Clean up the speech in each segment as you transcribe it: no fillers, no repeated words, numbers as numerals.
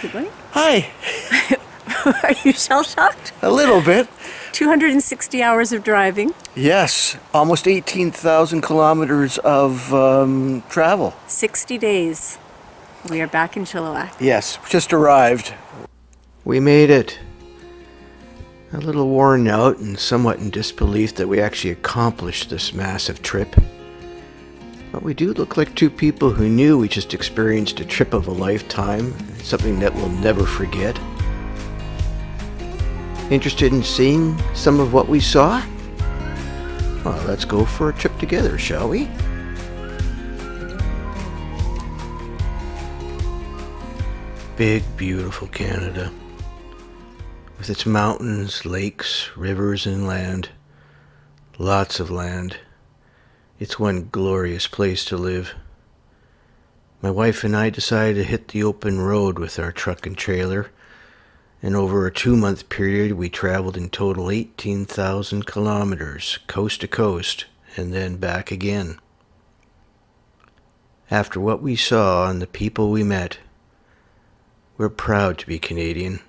Good morning. Hi. Are you shell-shocked? A little bit. 260 hours of driving. Yes, almost 18,000 kilometers of travel. 60 days. We are back in Chilliwack. Yes, just arrived. We made it. A little worn out and somewhat in disbelief that we actually accomplished this massive trip. But we do look like two people who knew we just experienced a trip of a lifetime, something that we'll never forget. Interested in seeing some of what we saw? Well, let's go for a trip together, shall we? Big, beautiful Canada. With its mountains, lakes, rivers, and land. Lots of land. It's one glorious place to live. My wife and I decided to hit the open road with our truck and trailer, and over a 2-month period we traveled in total 18,000 kilometers, coast to coast, and then back again. After what we saw and the people we met, we're proud to be Canadian.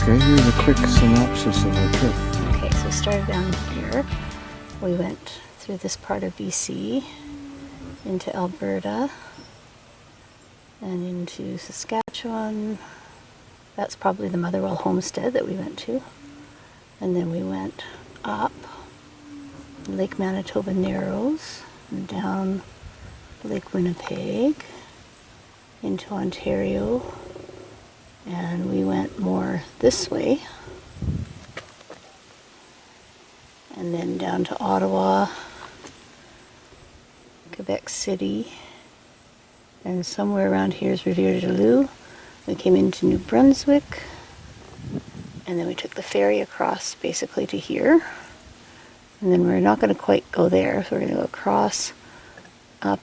Okay, here's a quick synopsis of our trip. Okay, so we started down here. We went through this part of BC, into Alberta, and into Saskatchewan. That's probably the Motherwell homestead that we went to. And then we went up Lake Manitoba Narrows, and down Lake Winnipeg, into Ontario, and we went more this way, and then down to Ottawa, Quebec City, and somewhere around here is Rivière-du-Loup. We came into New Brunswick, and then we took the ferry across basically to here, and then we're not going to quite go there, so we're going to go across up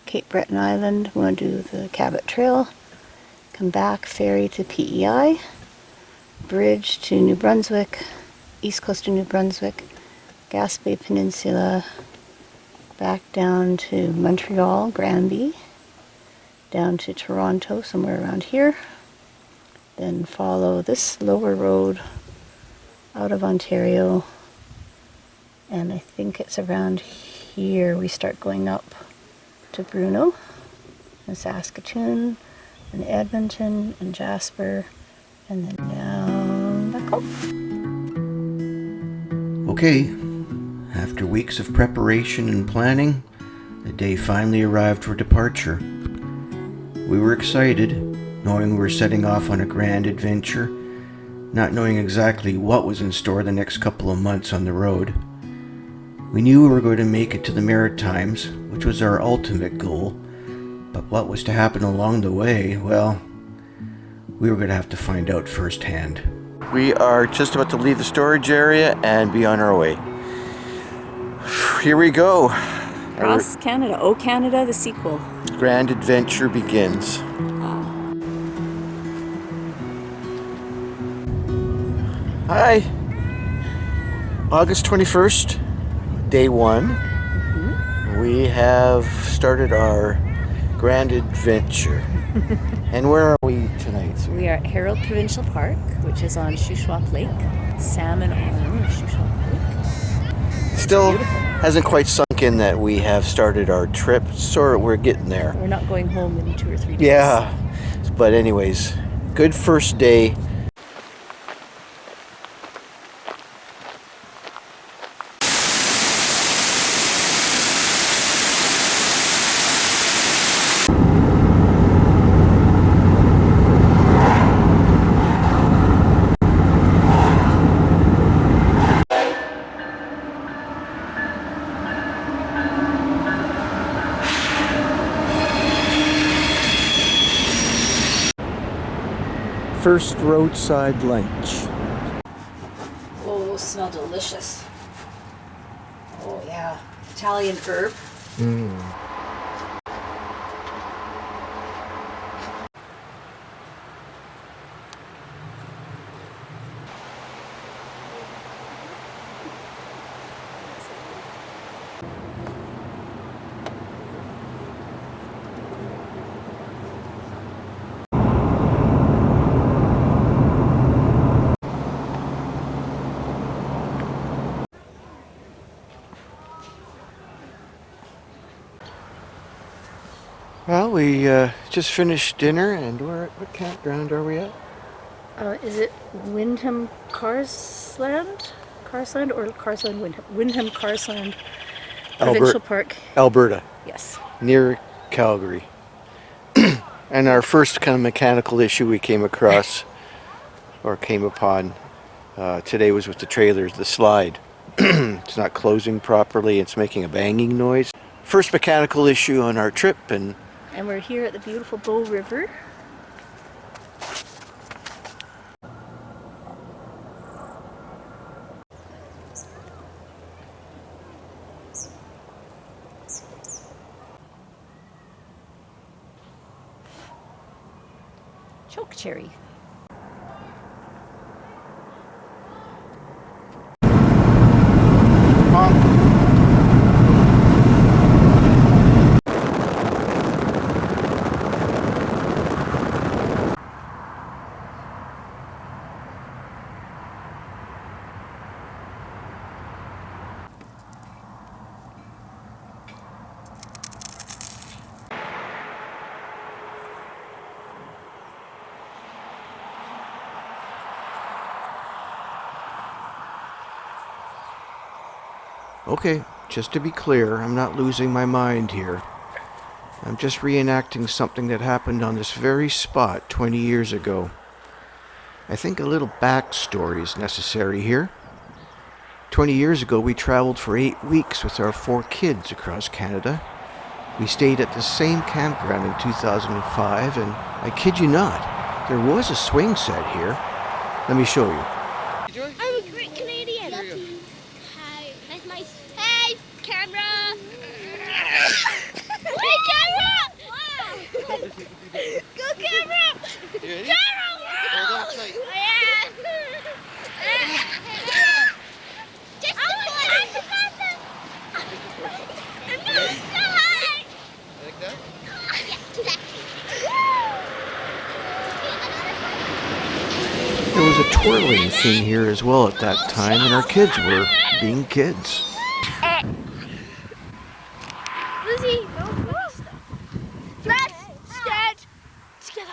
Cape Breton Island. We're going to do the Cabot Trail, come back, ferry to PEI, bridge to New Brunswick, east coast of New Brunswick, Gaspé Peninsula, back down to Montreal, Granby, down to Toronto, somewhere around here, then follow this lower road out of Ontario, and I think it's around here we start going up to Bruno and Saskatoon, and Edmonton, and Jasper, and then down back home. Okay, after weeks of preparation and planning, the day finally arrived for departure. We were excited, knowing we were setting off on a grand adventure, not knowing exactly what was in store the next couple of months on the road. We knew we were going to make it to the Maritimes, which was our ultimate goal. But what was to happen along the way, well, we were going to have to find out firsthand. We are just about to leave the storage area and be on our way. Here we go. Across Canada. Oh, Canada, the sequel. Grand adventure begins. Hi. August 21st, day 1. Mm-hmm. We have started our grand adventure. And where are we tonight? We are at Harold Provincial Park, which is on Shuswap Lake, salmon arm of Shuswap Lake. Still hasn't quite sunk in that we have started our trip. Sort of, we're getting there. We're not going home in 2 or 3 days. Yeah, but anyways, good first day. first roadside lunch. Oh, those smell delicious. Oh yeah, Italian herb. Well, we just finished dinner, and what campground are we at? Is it Windham Carsland? Carsland or Carsland Windham? Windham Carsland Provincial Park. Alberta, Yes. near Calgary. And our first kind of mechanical issue we came across, or came upon, today was with the trailers, the slide. It's not closing properly, it's making a banging noise. First mechanical issue on our trip, and we're here at the beautiful Bow River. Chokecherry. okay, just to be clear, I'm not losing my mind here. I'm just reenacting something that happened on this very spot 20 years ago. I think a little backstory is necessary here. 20 years ago, we traveled for 8 weeks with our 4 kids across Canada. We stayed at the same campground in 2005, and I kid you not, there was a swing set here. Let me show you. I'm a great Canadian. Hi. That's my... Hey, camera. Hey, camera. Wow. Go, camera. Camera. Wow. Oh, yeah. Just do it. Like that? Yeah, exactly. There was a twirling thing here as well at that time, and our kids were being kids. Lizzie, go first. Let's stand together.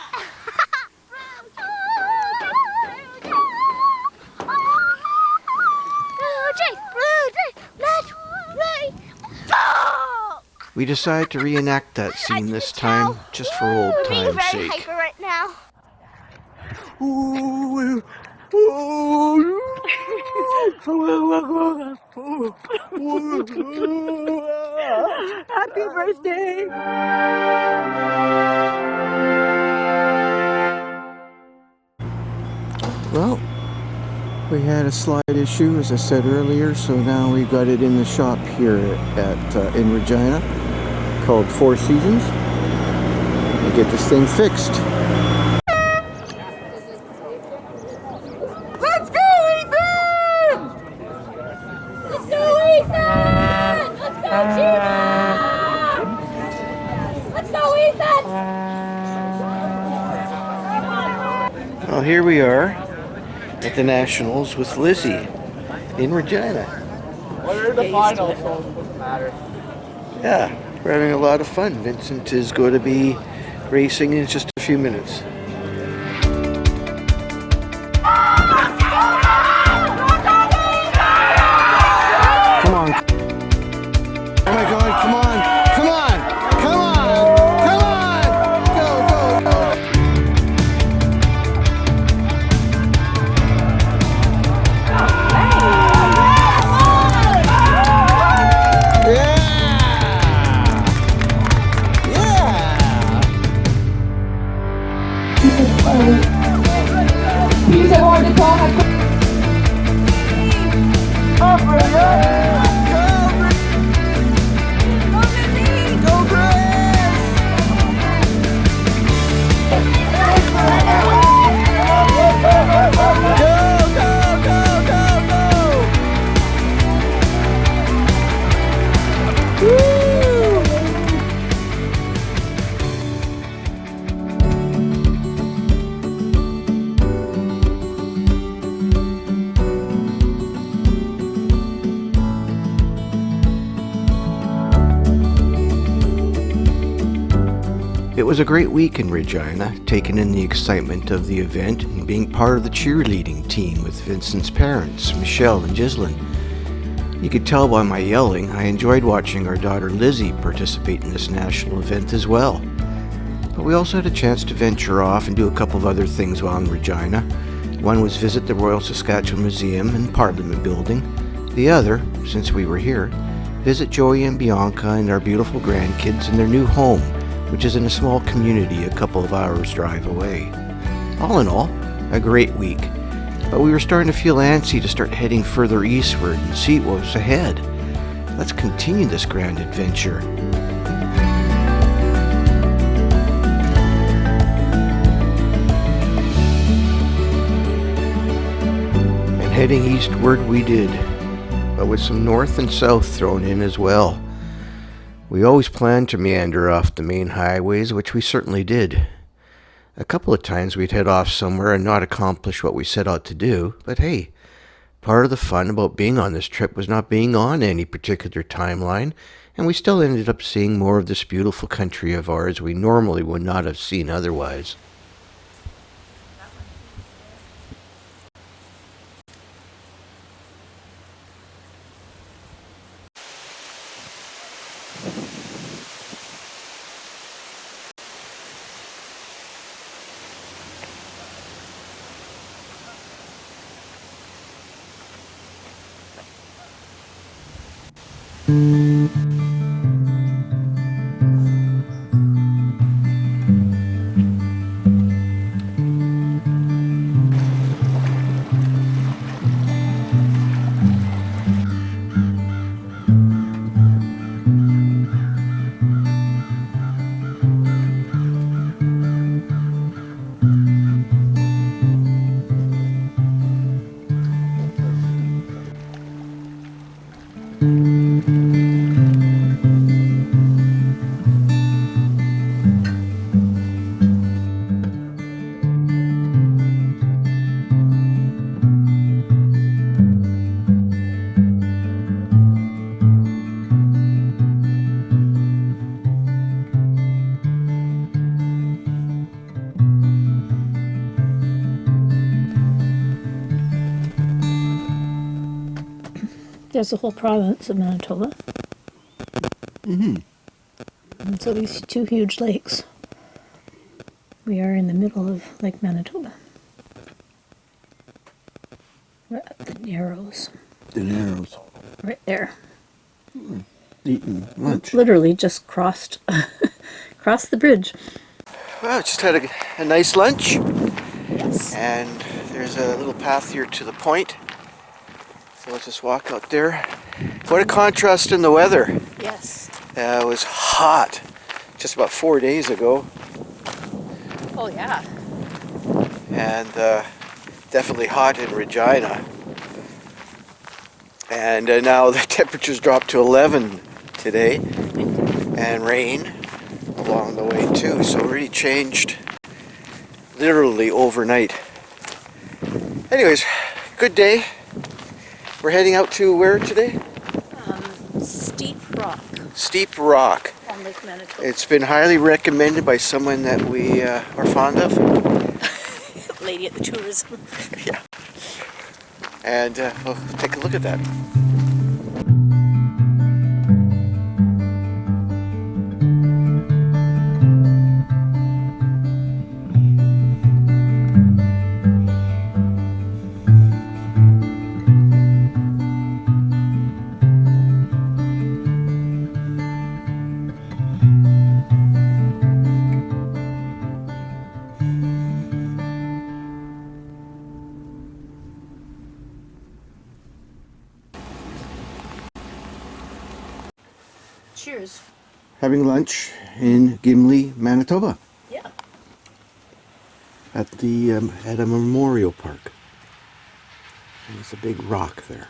We decided to reenact that scene this time, just for old time's very sake. hyper right now. Happy birthday! Well, we had a slide issue, as I said earlier, so now we've got it in the shop here in Regina, called Four Seasons. We get this thing fixed. Let's go, Ethan! Let's go, Ethan! Let's go, Jeanine! Let's go, Ethan! Well, here we are at the Nationals with Lizzie in Regina. We're in the finals, so it doesn't matter. Yeah, we're having a lot of fun. Vincent is going to be racing in just a few minutes. Come on. Oh my God, come on. Come on. Come on. Come on. Go, go, go. Yeah. Yeah. It was a great week in Regina, taking in the excitement of the event and being part of the cheerleading team with Vincent's parents, Michelle and Ghislaine. You could tell by my yelling, I enjoyed watching our daughter Lizzie participate in this national event as well. But we also had a chance to venture off and do a couple of other things while in Regina. One was visit the Royal Saskatchewan Museum and Parliament Building. The other, since we were here, visit Joey and Bianca and our beautiful grandkids in their new home, which is in a small community a couple of hours drive away. All in all, a great week, but we were starting to feel antsy to start heading further eastward and see what was ahead. Let's continue this grand adventure. And heading eastward we did, but with some north and south thrown in as well. We always planned to meander off the main highways, which we certainly did. A couple of times we'd head off somewhere and not accomplish what we set out to do, but hey, part of the fun about being on this trip was not being on any particular timeline, and we still ended up seeing more of this beautiful country of ours we normally would not have seen otherwise. There's the whole province of Manitoba. And so these two huge lakes. We are in the middle of Lake Manitoba. We're at the Narrows. The Narrows. Right there. Eating lunch. Literally just crossed the bridge. Well, just had a nice lunch. Yes. And there's a little path here to the point. So let's just walk out there. What a contrast in the weather. Yes. It was hot just about 4 days ago. Oh yeah. And definitely hot in Regina. And now the temperatures dropped to 11 today. And rain along the way too. So it really changed literally overnight. Anyways, good day. We're heading out to where today? Steep Rock Steep Rock. on Lake Manitoba. It's been highly recommended by someone that we are fond of. Lady at the tourism. Yeah. And we'll take a look at that. Cheers. Having lunch in Gimli, Manitoba, Yeah. at a memorial park. And there's a big rock there.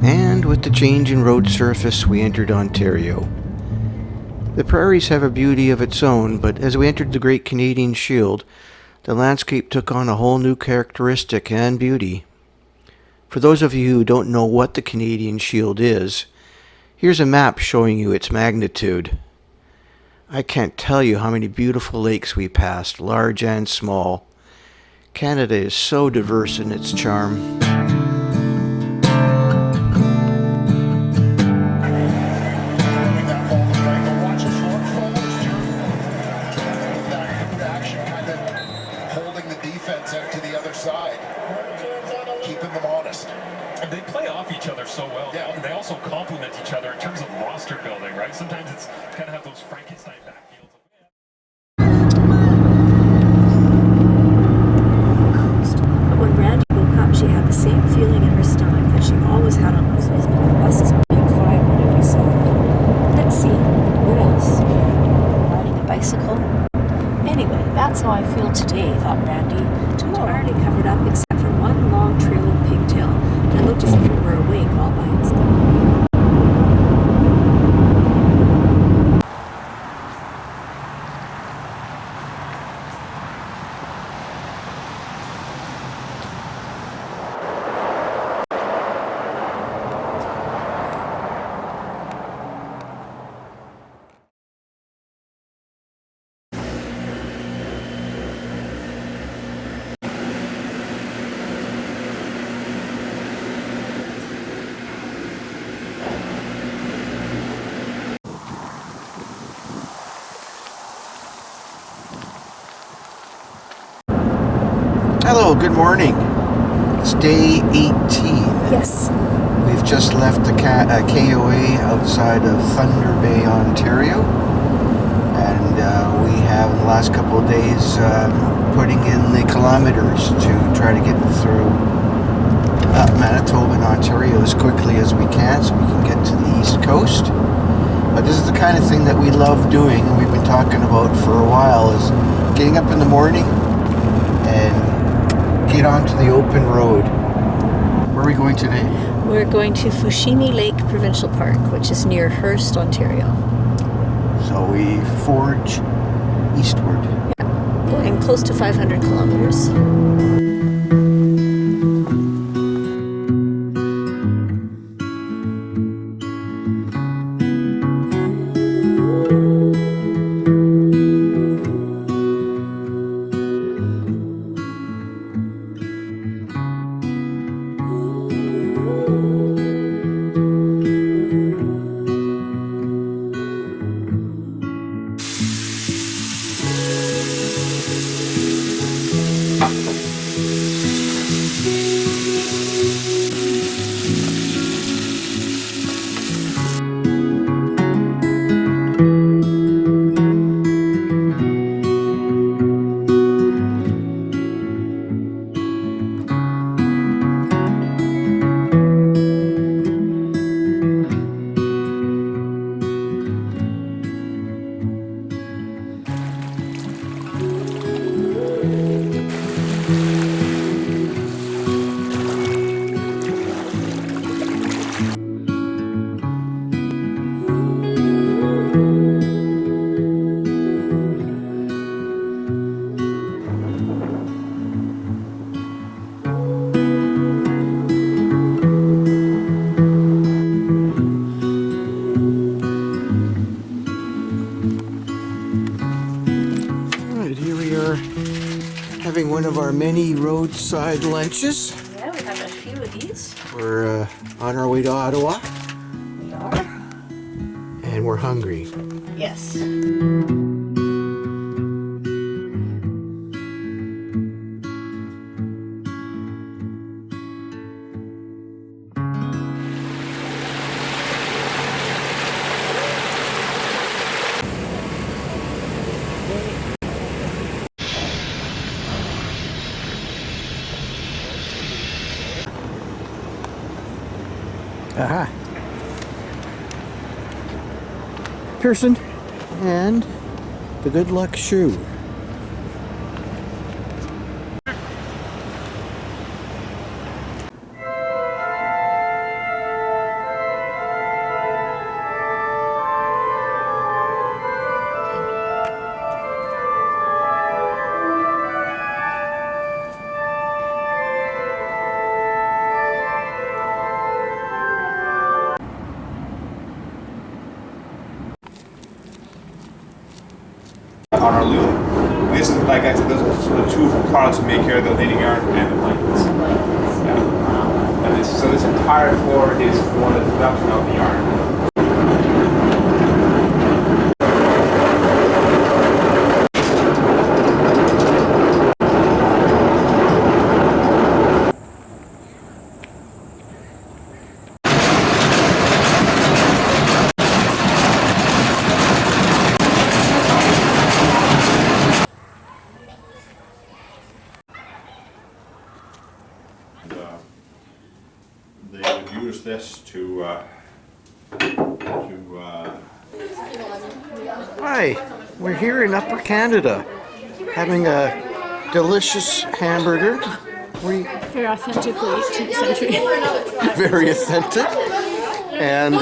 And with the change in road surface, we entered Ontario. The prairies have a beauty of its own, but as we entered the Great Canadian Shield, the landscape took on a whole new characteristic and beauty. For those of you who don't know what the Canadian Shield is, here's a map showing you its magnitude. I can't tell you how many beautiful lakes we passed, large and small. Canada is so diverse in its charm. Holding the defense out to the other side, keeping them honest. And they play off each other so well. Yeah. They also complement each other in terms of roster building, right? Sometimes it's kind of have those Frankenstein backfields. But when Randy woke up, she had the same feeling in her stomach that she always had on those days when the buses were being fired whenever you saw them. Let's see, what else? Riding a bicycle? Anyway, that's how I feel today, thought Randy, entirely covered up except for one long trailing pigtail that looked as if it were awake all by itself. Hello, good morning. It's day 18. Yes. We've just left the KOA outside of Thunder Bay, Ontario. And we have in the last couple of days putting in the kilometers to try to get through Manitoba and Ontario as quickly as we can so we can get to the East Coast. But this is the kind of thing that we love doing and we've been talking about for a while, is getting up in the morning and get onto the open road. Where are we going today? We're going to Fushimi Lake Provincial Park, which is near Hearst, Ontario. So we forge eastward. Yeah, going close to 500 kilometers. Having one of our many roadside lunches. Yeah, we have a few of these. We're on our way to Ottawa. We are. And we're hungry. Yes. Aha. Pearson and the Good Luck Shoe. on our loom. This is, like I said, those are sort of two products we make here: the knitting yarn and the blankets. Yeah. And so this entire floor is for the production of the yarn. They would use this to Hi, we're here in Upper Canada, having a delicious hamburger. Very authentically 18th century. Very authentic. And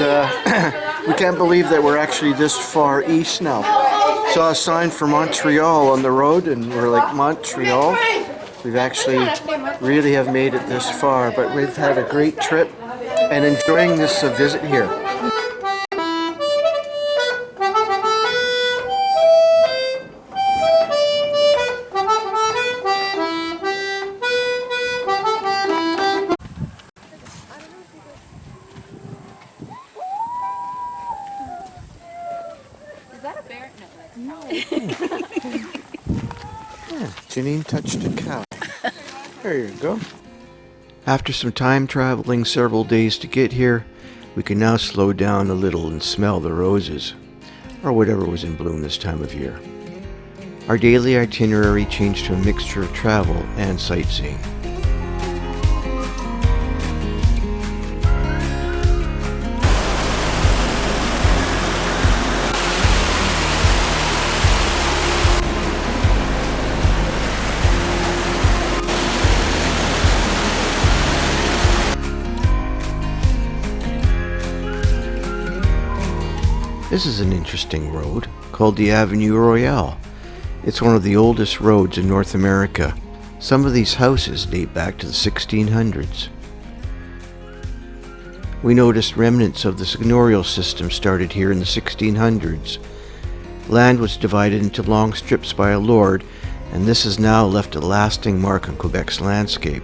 we can't believe that we're actually this far east now. Saw a sign for Montreal on the road, and we're like, Montreal? We've actually really have made it this far, but we've had a great trip and enjoying this visit here. Jeanine touched a cow. There you go. After some time traveling several days to get here, we can now slow down a little and smell the roses, or whatever was in bloom this time of year. Our daily itinerary changed to a mixture of travel and sightseeing. This is an interesting road called the Avenue Royale. It's one of the oldest roads in North America. Some of these houses date back to the 1600s. We noticed remnants of the seigneurial system started here in the 1600s. Land was divided into long strips by a lord, and this has now left a lasting mark on Quebec's landscape.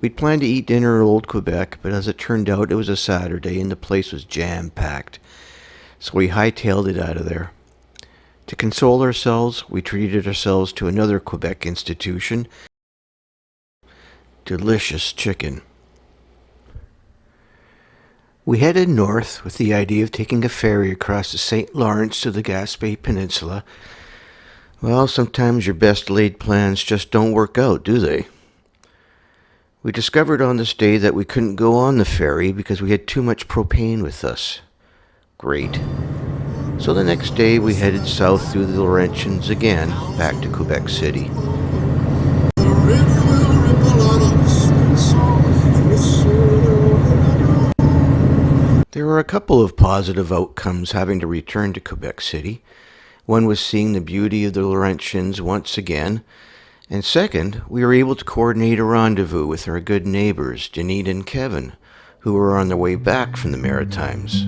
We'd planned to eat dinner at Old Quebec, but as it turned out, it was a Saturday and the place was jam-packed. So we hightailed it out of there. To console ourselves, we treated ourselves to another Quebec institution. Delicious chicken. We headed north with the idea of taking a ferry across the St. Lawrence to the Gaspé Peninsula. Well, sometimes your best laid plans just don't work out, do they? We discovered on this day that we couldn't go on the ferry because we had too much propane with us. Great. So the next day we headed south through the Laurentians again, back to Quebec City. There were a couple of positive outcomes having to return to Quebec City. One was seeing the beauty of the Laurentians once again, and second, we were able to coordinate a rendezvous with our good neighbors, Jeanine and Kevin, who were on their way back from the Maritimes.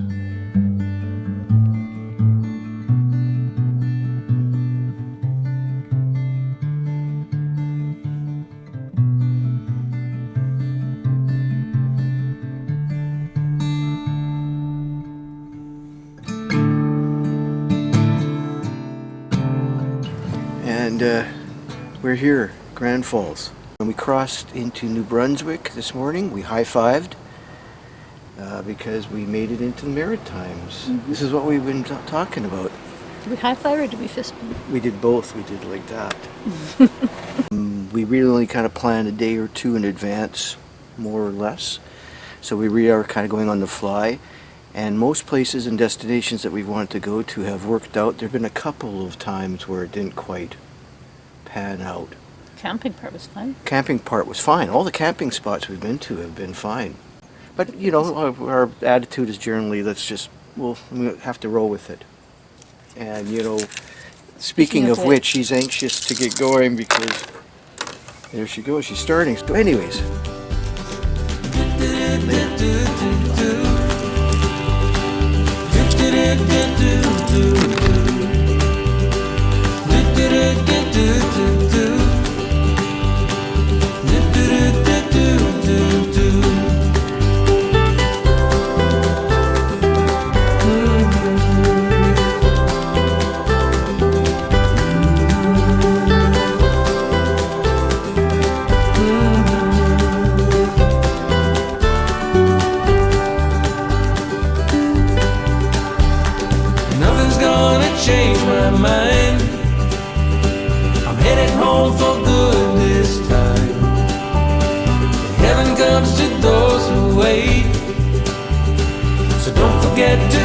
And we're here, Grand Falls. When we crossed into New Brunswick this morning, we high-fived because we made it into the Maritimes. Mm-hmm. This is what we've been talking about. Did we high-five or did we fist bump? We did both. We did like that. We really only kind of planned a day or two in advance, more or less. So we really are kind of going on the fly. And most places and destinations that we wanted to go to have worked out. There have been a couple of times where it didn't quite pan out. Camping part was fun. Camping part was fine. All the camping spots we've been to have been fine. But, you know, our attitude is generally, we have to roll with it. And, you know, speaking of which, she's anxious to get going because there she goes, she's starting. So anyways. Nothing's gonna change my mind. I'm headed home for good this time. Heaven comes to those who wait. So don't forget to